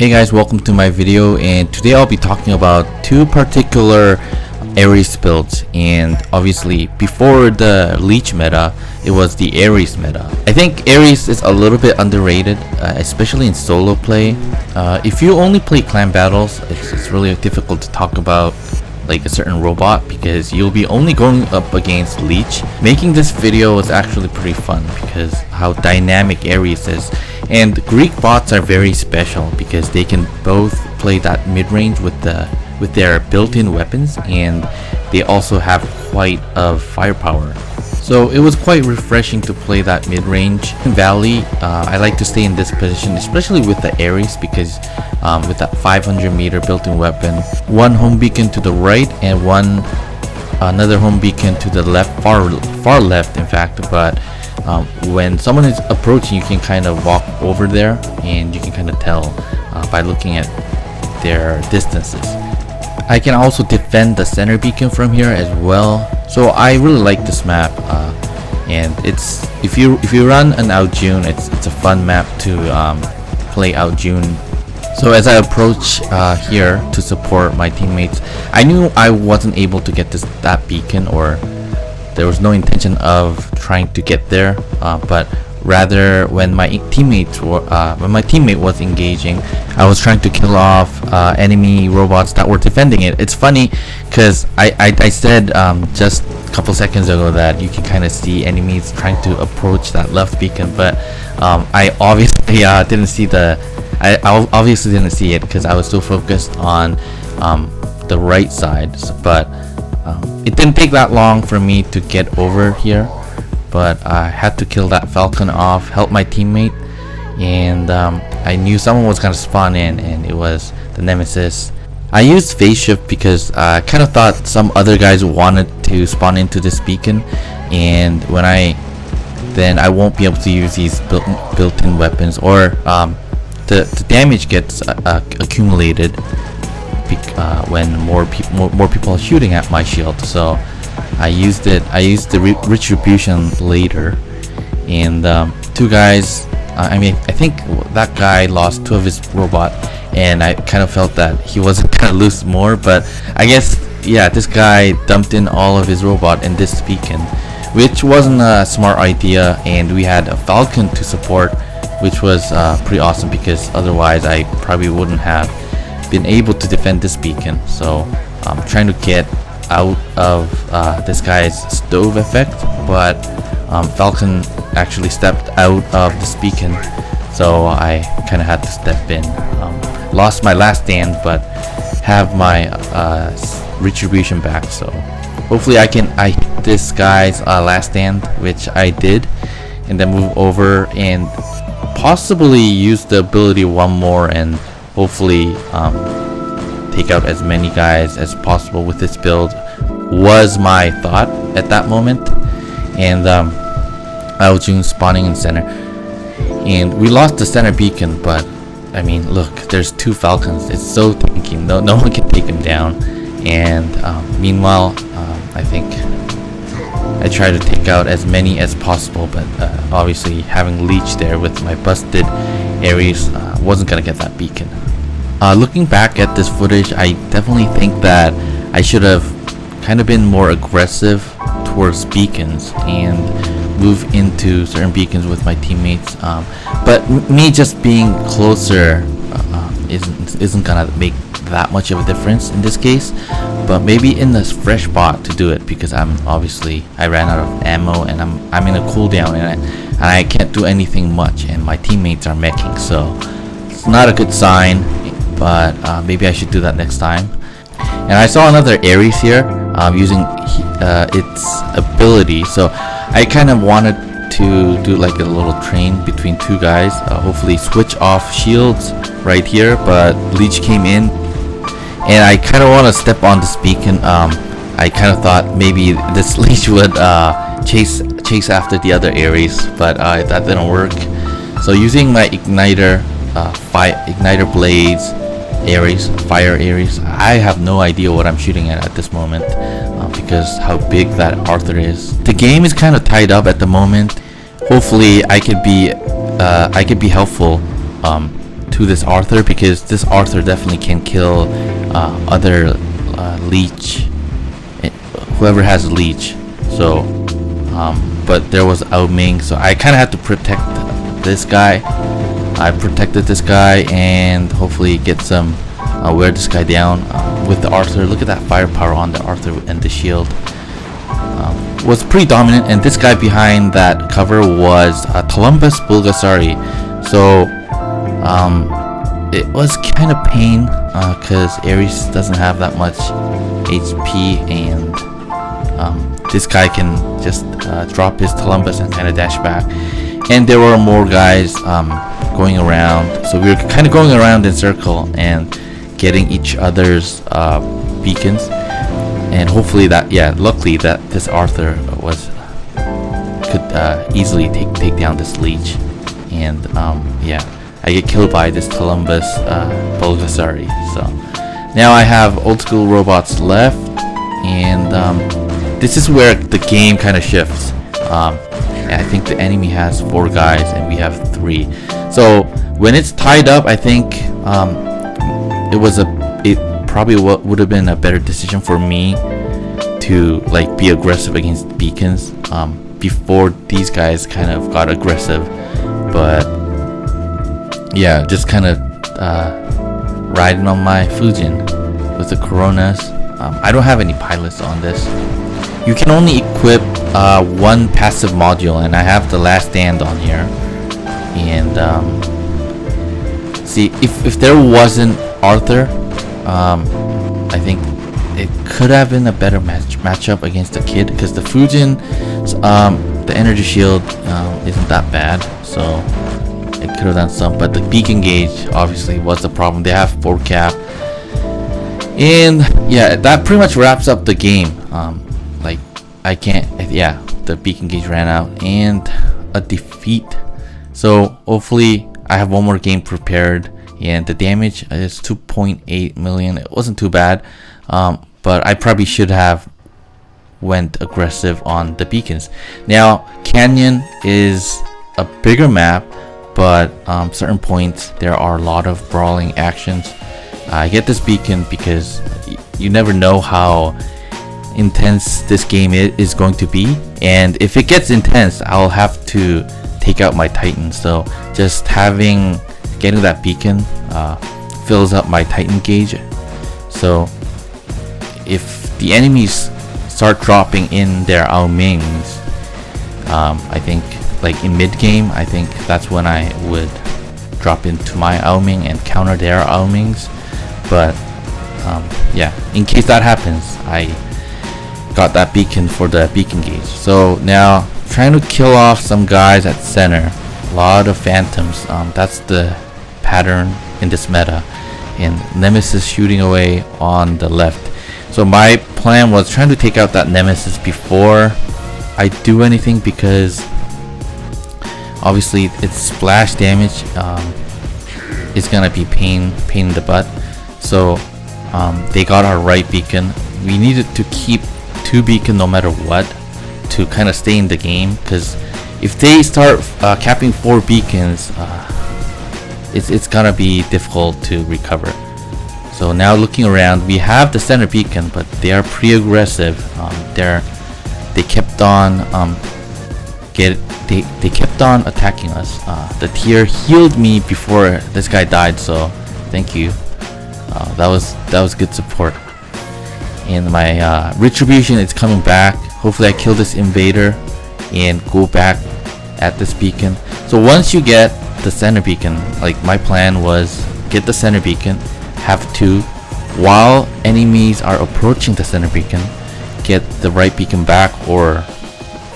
Hey guys, welcome to my video, and today I'll be talking about two particular ARES builds. And obviously before the Leech meta, it was the ARES meta. I think ARES is a little bit underrated, especially in solo play. If you only play clan battles, it's really difficult to talk about like a certain robot because you'll be only going up against Leech. Making this video was actually pretty fun because how dynamic ARES is. And Greek bots are very special because they can both play that mid-range with their built-in weapons, and they also have quite of firepower. So it was quite refreshing to play that mid-range. In Valley, I like to stay in this position, especially with the ARES, because with that 500-meter built-in weapon, one home beacon to the right and another home beacon to the left, far left in fact. But when someone is approaching, you can kind of walk over there and you can kind of tell by looking at their distances. I can also defend the center beacon from here as well. So I really like this map, and it's if you run an Out June, it's a fun map to play Out June. So as I approach here to support my teammates, I knew I wasn't able to get that beacon, or there was no intention of trying to get there, but rather when my teammate was engaging, I was trying to kill off enemy robots that were defending it. It's funny because I said just a couple seconds ago that you can kind of see enemies trying to approach that left beacon, but I obviously didn't see I obviously didn't see it because I was so focused on the right side. But it didn't take that long for me to get over here, but I had to kill that Falcon off, help my teammate, and I knew someone was gonna spawn in, and it was the Nemesis. I used phase shift because I kind of thought some other guys wanted to spawn into this beacon, and then I won't be able to use these built-in weapons, or the damage gets accumulated when more people are shooting at my shield. So I used the retribution later, and two guys, I think that guy lost 2 of his robot, and I kind of felt that he wasn't gonna lose more, but I guess this guy dumped in all of his robot in this beacon, which wasn't a smart idea. And we had a Falcon to support, which was pretty awesome because otherwise I probably wouldn't have been able to defend this beacon. So I'm trying to get out of this guy's stove effect, but Falcon actually stepped out of this beacon, so I kind of had to step in. Lost my last stand, but have my retribution back, so hopefully I hit this guy's last stand, which I did, and then move over and possibly use the ability one more and hopefully take out as many guys as possible with this build, was my thought at that moment. And Out June spawning in center, and we lost the center beacon, but I mean, look, there's 2 Falcons. It's so tanky, no one can take him down. And meanwhile, I think I try to take out as many as possible, but obviously having Leech there with my busted ARES wasn't gonna get that beacon. Looking back at this footage, I definitely think that I should have kind of been more aggressive towards beacons and move into certain beacons with my teammates, but me just being closer isn't gonna make that much of a difference in this case. But maybe in this fresh bot to do it, because I ran out of ammo and I'm in a cooldown and I can't do anything much, and my teammates are meching, so it's not a good sign. But maybe I should do that next time. And I saw another ARES here using its ability, so I kind of wanted to do like a little train between two guys, hopefully switch off shields right here, but Leech came in and I kind of want to step on this beacon. I kind of thought maybe this Leech would chase after the other ARES, but that didn't work. So using my igniter blades ARES, fire ARES, I have no idea what I'm shooting at this moment, because how big that Arthur is. The game is kind of tied up at the moment. Hopefully I could be helpful to this Arthur, because this Arthur definitely can kill other Leech, whoever has Leech. So but there was Ming, so I kind of had to protect this guy. I protected this guy and hopefully get some wear this guy down with the Arthur. Look at that firepower on the Arthur, and the shield was pretty dominant. And this guy behind that cover was Columbus Bulgasari. So it was kind of pain because ARES doesn't have that much HP, and this guy can just drop his Columbus and kind of dash back. And there were more guys going around, so we were kind of going around in circle and getting each other's beacons. And hopefully luckily that this Arthur could easily take down this Leech. And I get killed by this Columbus Bulgasari. So now I have old school robots left, and this is where the game kind of shifts. I think the enemy has 4 guys and we have 3. So when it's tied up, I think it probably would have been a better decision for me to like be aggressive against beacons before these guys kind of got aggressive. But yeah, just kind of riding on my Fujin with the Coronas. I don't have any pilots on this. You can only equip 1 passive module, and I have the Last Stand on here. And see, if there wasn't Arthur, I think it could have been a better matchup against the kid, because the Fujin, the energy shield isn't that bad, so it could have done some. But the beacon gauge obviously was the problem. They have 4 cap, and yeah, that pretty much wraps up the game. The beacon gauge ran out and a defeat. So hopefully I have one more game prepared, and the damage is 2.8 million. It wasn't too bad, but I probably should have went aggressive on the beacons. Now Canyon is a bigger map, but certain points there are a lot of brawling actions. I get this beacon because you never know how intense this game is going to be, and if it gets intense, I'll have to take out my Titan. So just getting that beacon fills up my Titan gauge. So if the enemies start dropping in their Ao Mings, I think like in mid game, I think that's when I would drop into my Ao Ming and counter their Ao Mings. But in case that happens, I got that beacon for the beacon gauge. So now trying to kill off some guys at center. A lot of phantoms. That's the pattern in this meta, and Nemesis shooting away on the left. So my plan was trying to take out that Nemesis before I do anything, because obviously its splash damage is gonna be pain in the butt. So they got our right beacon. We needed to keep 2 beacon no matter what, to kind of stay in the game, because if they start capping 4 beacons, it's gonna be difficult to recover. So now looking around, we have the center beacon, but they are pretty aggressive. They kept on they kept on attacking us. The tier healed me before this guy died, so thank you. That was good support. And my retribution is coming back. Hopefully I kill this invader and go back at this beacon. So once you get the center beacon, like my plan was get the center beacon, have 2, while enemies are approaching the center beacon, get the right beacon back, or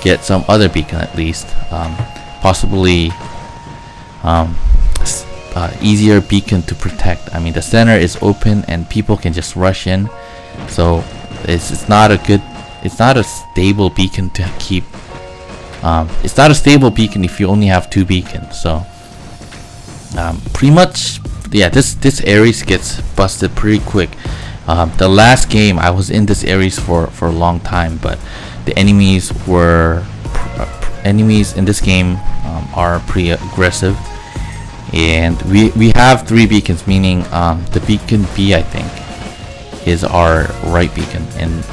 get some other beacon at least, possibly easier beacon to protect. I mean, the center is open and people can just rush in, so it's not a stable beacon to keep. It's not a stable beacon if you only have 2 beacons. So pretty much, yeah, this Ares gets busted pretty quick. The last game I was in this Ares for a long time, but the enemies in this game are pretty aggressive, and we have 3 beacons, meaning the beacon B, I think, is our right beacon. And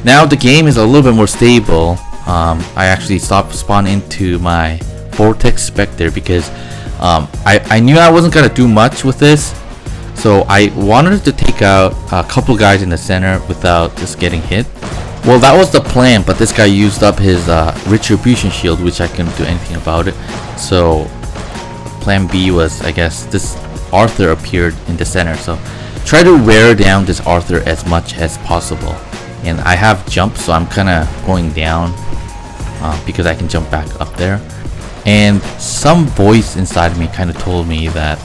now the game is a little bit more stable. I actually stopped spawn into my Vortex Spectre because I knew I wasn't gonna do much with this, so I wanted to take out a couple guys in the center without just getting hit. Well, that was the plan, but this guy used up his retribution shield, which I couldn't do anything about it. So plan B was, I guess, this Arthur appeared in the center, so try to wear down this Arthur as much as possible. And I have jump, so I'm kind of going down because I can jump back up there. And some voice inside me kind of told me that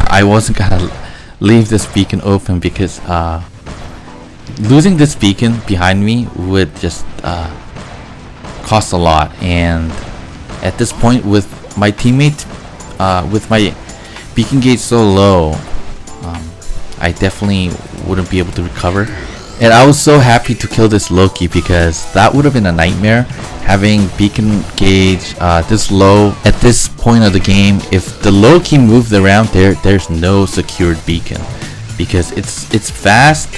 I wasn't gonna leave this beacon open, because losing this beacon behind me would just cost a lot. And at this point, with my teammate, with my beacon gauge so low, I definitely wouldn't be able to recover. And I was so happy to kill this Loki, because that would have been a nightmare, having beacon gauge this low at this point of the game. If the Loki moved around there's no secured beacon, because it's fast,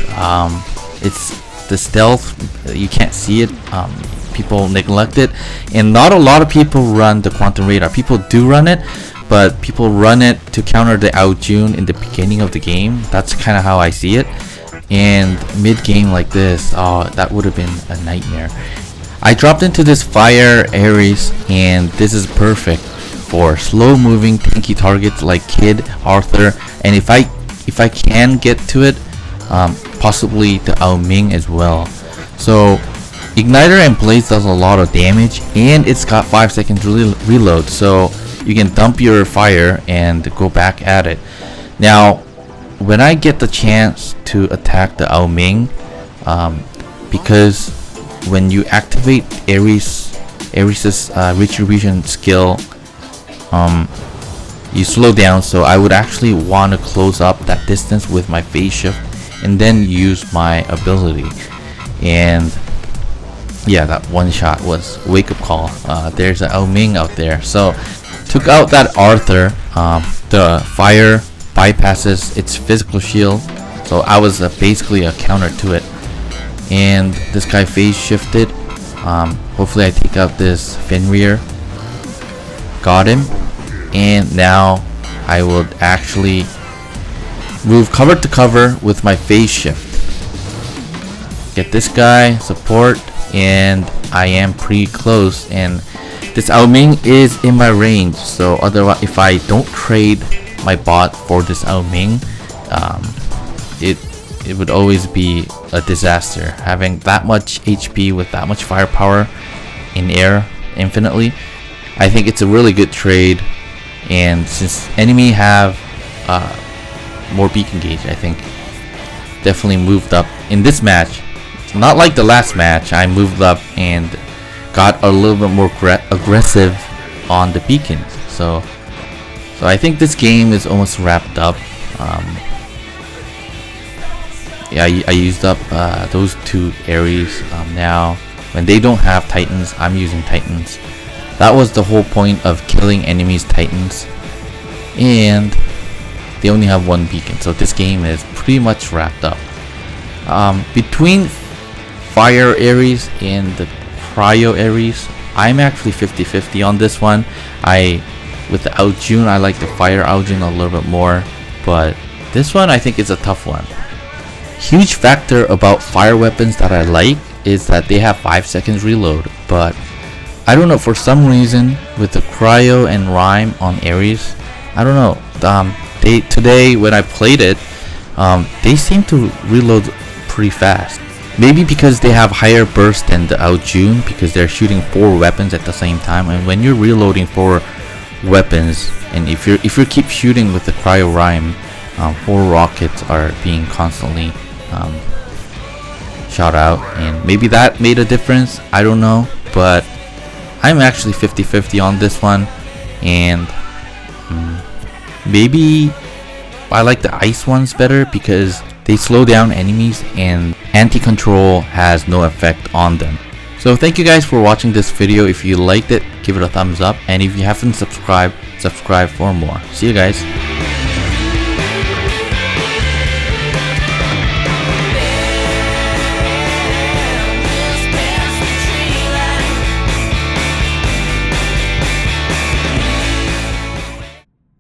it's the stealth, you can't see it, people neglect it, and not a lot of people run the quantum radar. People do run it, but people run it to counter the out June in the beginning of the game. That's kind of how I see it. And mid-game like this, that would have been a nightmare. I dropped into this fire Ares, and this is perfect for slow-moving tanky targets like Kid, Arthur, and if I can get to it, possibly the Ao Ming as well. So Igniter and Blaze does a lot of damage, and it's got 5 seconds reload, so you can dump your fire and go back at it. Now when I get the chance to attack the Ao Ming, because when you activate Ares's retribution skill, you slow down, so I would actually want to close up that distance with my phase shift and then use my ability. And yeah, that one shot was wake up call. There's an Ao Ming out there, so took out that Arthur. The fire bypasses its physical shield, so I was basically a counter to it. And this guy phase shifted. Hopefully I take out this Fenrir. Got him. And now I would actually move cover to cover with my phase shift. Get this guy support, and I am pretty close, and this Ao Ming is in my range, so otherwise if I don't trade my bot for this Ao Ming, it would always be a disaster. Having that much HP with that much firepower in air infinitely, I think it's a really good trade. And since enemy have more beacon gauge, I think definitely moved up in this match. Not like the last match, I moved up and got a little bit more aggressive on the beacons. So I think this game is almost wrapped up. Yeah, I used up those 2 Ares. Now When they don't have Titans, I'm using Titans. That was the whole point of killing enemies' Titans. And they only have one beacon, so this game is pretty much wrapped up. Between Fire ARES and the Cryo ARES, I'm actually 50-50 on this one. With the Aljun, I like the Fire Aljun a little bit more, but this one I think is a tough one. Huge factor about fire weapons that I like is that they have 5 seconds reload, but I don't know, for some reason with the Cryo and Rime on ARES, I don't know, today when I played it, they seem to reload pretty fast. Maybe because they have higher burst than the Aljun, because they're shooting 4 weapons at the same time, and when you're reloading 4 weapons, and if you keep shooting with the Cryo Rime, 4 rockets are being constantly shot out, and maybe that made a difference. I don't know, but I'm actually 50-50 on this one, and maybe I like the ice ones better because they slow down enemies and anti-control has no effect on them. So thank you guys for watching this video. If you liked it, give it a thumbs up, and if you haven't subscribed, subscribe for more. See you guys.